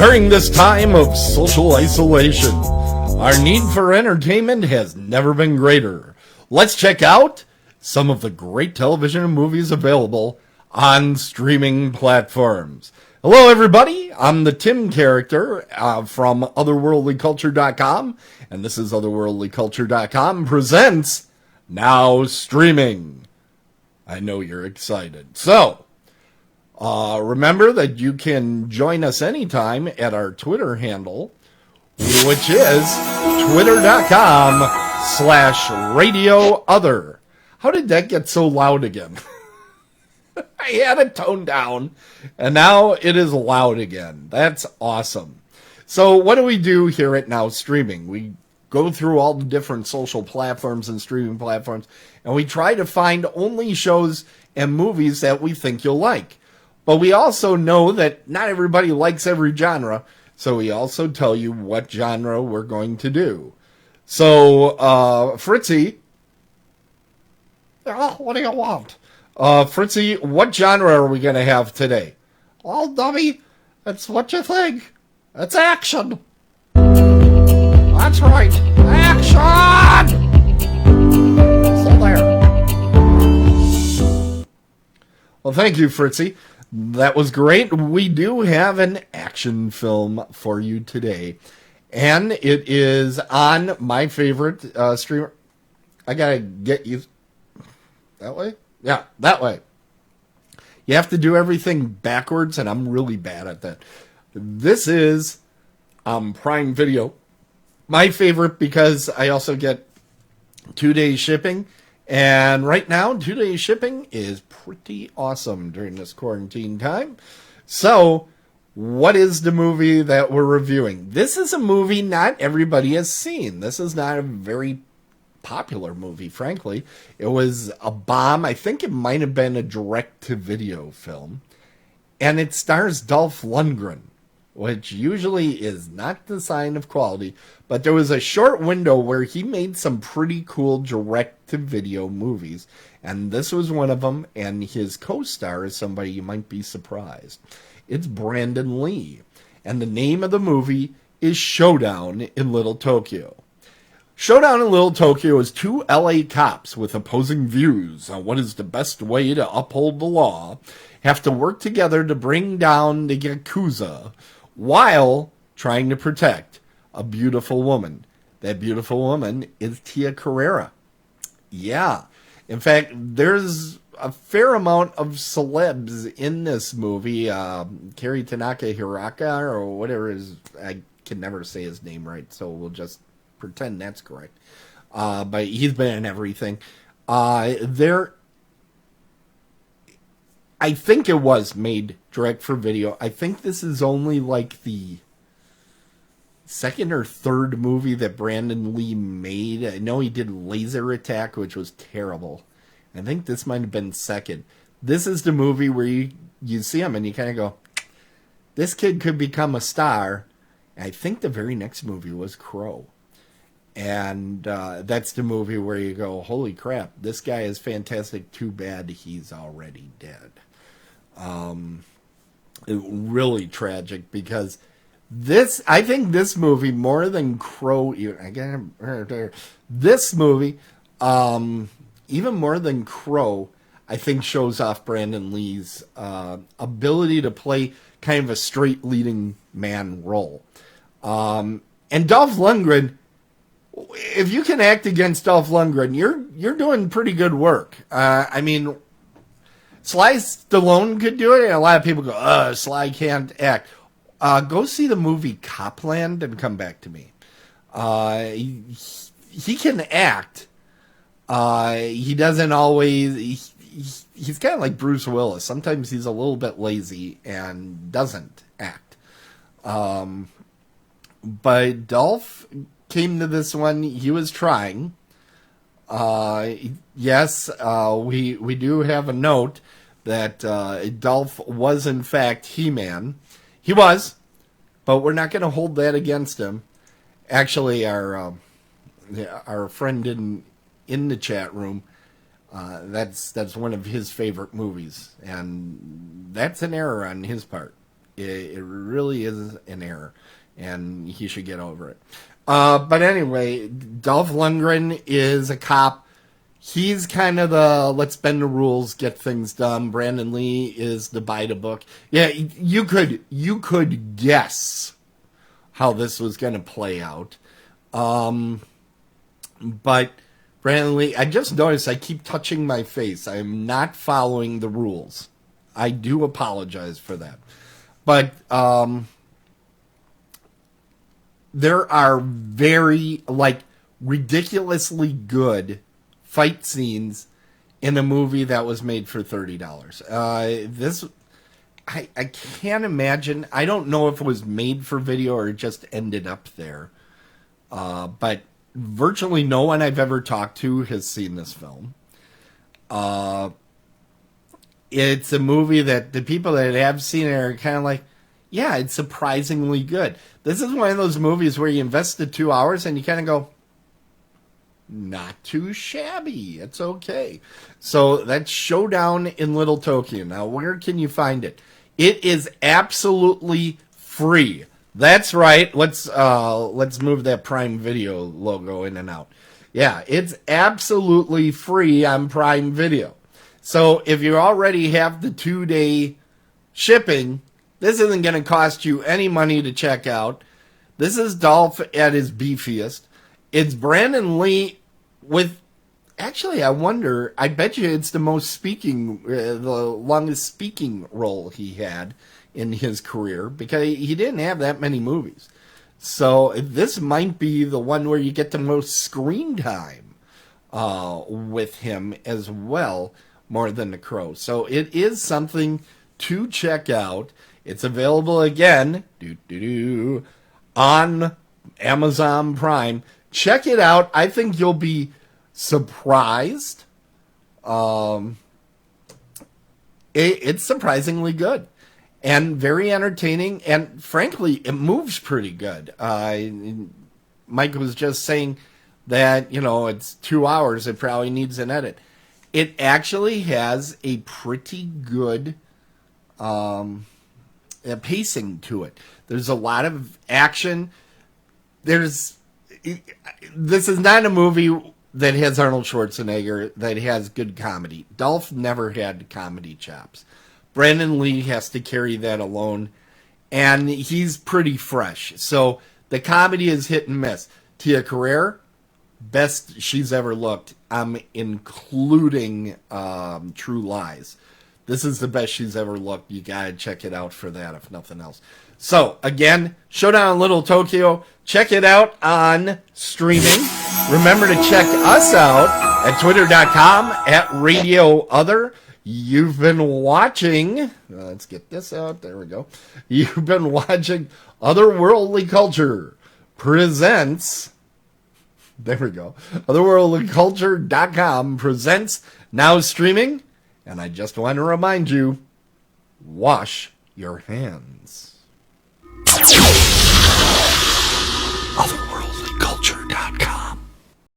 During this time of social isolation, our need for entertainment has never been greater. Let's check out some of the great television and movies available on streaming platforms. Hello, everybody. I'm the Tim character from otherworldlyculture.com, and this is otherworldlyculture.com presents Now Streaming. I know you're excited. So, remember that you can join us anytime at our Twitter handle, which is twitter.com/radioother. How did that get so loud again? I had it toned down, and now it is loud again. That's awesome. So what do we do here at Now Streaming? We go through all the different social platforms and streaming platforms, and we try to find only shows and movies that we think you'll like. But we also know that not everybody likes every genre, so we also tell you what genre we're going to do. So, Fritzy, what do you want? Fritzy, what genre are we going to have today? Oh, dummy, that's what you think. It's action. That's right, action! So there. Well, thank you, Fritzy. That was great. We do have an action film for you today, and it is on my favorite streamer. I gotta get you that way. Yeah, that way. You have to do everything backwards, and I'm really bad at that. This is Prime Video. My favorite because I also get 2-day shipping. And right now, 2-day shipping is pretty awesome during this quarantine time. So, what is the movie that we're reviewing? This is a movie not everybody has seen. This is not a very popular movie, frankly. It was a bomb. I think it might have been a direct-to-video film. And it stars Dolph Lundgren, which usually is not the sign of quality. But there was a short window where he made some pretty cool direct-to-video movies. And this was one of them, and his co-star is somebody you might be surprised. It's Brandon Lee. And the name of the movie is Showdown in Little Tokyo. Showdown in Little Tokyo is two LA cops with opposing views on what is the best way to uphold the law have to work together to bring down the Yakuza while trying to protect a beautiful woman. That beautiful woman is Tia Carrera. Yeah. In fact, there's a fair amount of celebs in this movie. Kari Tanaka Hiraka, or whatever is, I can never say his name right, so we'll just pretend that's correct. But he's been in everything. I think it was made direct for video. I think this is only like the second or third movie that Brandon Lee made. I know he did Laser Attack, which was terrible. I think this might have been second. This is the movie where you see him and you kind of go, this kid could become a star. And I think the very next movie was Crow. And that's the movie where you go, holy crap, this guy is fantastic. Too bad he's already dead. Really tragic because I think this movie more than Crow, this movie, even more than Crow, I think shows off Brandon Lee's ability to play kind of a straight leading man role. And Dolph Lundgren, if you can act against Dolph Lundgren, you're doing pretty good work. I mean, Sly Stallone could do it, and a lot of people go, Sly can't act. Go see the movie Copland and come back to me. He can act. He doesn't always... He's kind of like Bruce Willis. Sometimes he's a little bit lazy and doesn't act. But Dolph came to this one. He was trying. Yes, we do have a note that Dolph was in fact He-Man. He was, but we're not going to hold that against him. Actually, our friend in the chat room, that's one of his favorite movies, and that's an error on his part. It really is an error, and he should get over it. But anyway, Dolph Lundgren is a cop. He's kind of the let's bend the rules, get things done. Brandon Lee is the buy the book. Yeah, you could guess how this was going to play out. But Brandon Lee, I just noticed I keep touching my face. I am not following the rules. I do apologize for that. But there are very, ridiculously good fight scenes in a movie that was made for $30. I can't imagine. I don't know if it was made for video or just ended up there. But virtually no one I've ever talked to has seen this film. It's a movie that the people that have seen it are kind of like, yeah, it's surprisingly good. This is one of those movies where you invest the 2 hours and you kind of go, not too shabby. It's okay. So that's Showdown in Little Tokyo. Now, where can you find it? It is absolutely free. That's right. Let's move that Prime Video logo in and out. Yeah, it's absolutely free on Prime Video. So if you already have the 2-day shipping, this isn't going to cost you any money to check out. This is Dolph at his beefiest. It's Brandon Lee with, actually, I bet you it's the longest speaking role he had in his career, because he didn't have that many movies. So this might be the one where you get the most screen time with him as well, more than The Crow. So it is something to check out. It's available again on Amazon Prime. Check it out. I think you'll be surprised. It's surprisingly good and very entertaining, and frankly, it moves pretty good. Mike was just saying that, it's 2 hours. It probably needs an edit. It actually has a pretty good pacing to it. There's a lot of action. This is not a movie that has Arnold Schwarzenegger, that has good comedy. Dolph never had comedy chops. Brandon Lee has to carry that alone, and he's pretty fresh. So the comedy is hit and miss. Tia Carrere, best she's ever looked. I'm including True Lies. This is the best she's ever looked. You gotta check it out for that, if nothing else. So, again, Showdown in Little Tokyo. Check it out on streaming. Remember to check us out at twitter.com @RadioOther. You've been watching, let's get this out, there we go. You've been watching Otherworldly Culture presents, there we go, otherworldlyculture.com presents, now streaming, and I just want to remind you, wash your hands.